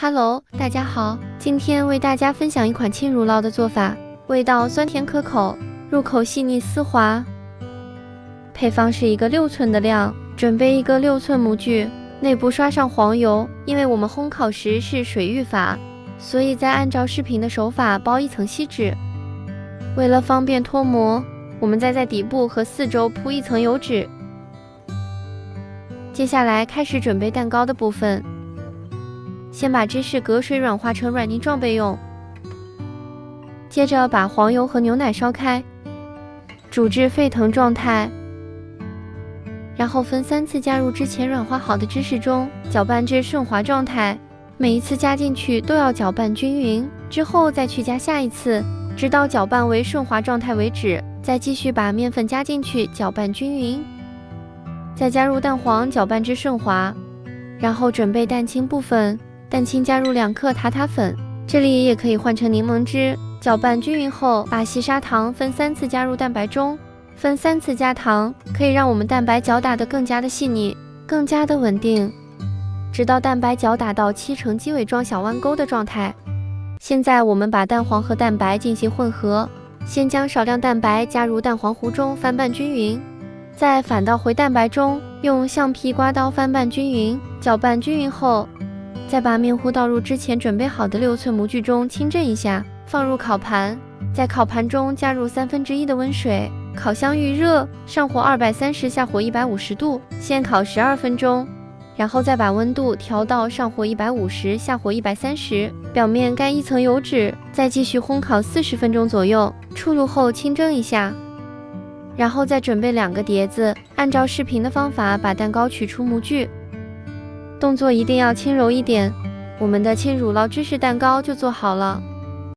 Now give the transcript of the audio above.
Hello， 大家好，今天为大家分享一款轻乳酪的做法，味道酸甜可口，入口细腻丝滑。配方是一个6寸的量，准备一个6寸模具，内部刷上黄油，因为我们烘烤时是水浴法，所以再按照视频的手法包一层锡纸。为了方便脱模，我们再在底部和四周铺一层油纸。接下来开始准备蛋糕的部分。先把芝士隔水软化成软泥状备用，接着把黄油和牛奶烧开，煮至沸腾状态，然后分3次加入之前软化好的芝士中，搅拌至顺滑状态。每一次加进去都要搅拌均匀，之后再去加下一次，直到搅拌为顺滑状态为止。再继续把面粉加进去，搅拌均匀，再加入蛋黄，搅拌至顺滑，然后准备蛋清部分。蛋清加入2克塔塔粉，这里也可以换成柠檬汁。搅拌均匀后，把细砂糖分3次加入蛋白中，分3次加糖，可以让我们蛋白搅打得更加的细腻，更加的稳定，直到蛋白搅打到7成鸡尾状小弯钩的状态。现在我们把蛋黄和蛋白进行混合，先将少量蛋白加入蛋黄糊中翻拌均匀，再反倒回蛋白中，用橡皮刮刀翻拌均匀。搅拌均匀后，再把面糊倒入之前准备好的6寸模具中，轻震一下，放入烤盘。在烤盘中加入1/3的温水，烤箱预热，上火230，下火150度，先烤12分钟，然后再把温度调到上火150，下火130，表面盖一层油纸，再继续烘烤40分钟左右。出炉后轻蒸一下，然后再准备2个碟子，按照视频的方法把蛋糕取出模具。动作一定要轻柔一点，我们的轻乳酪芝士蛋糕就做好了。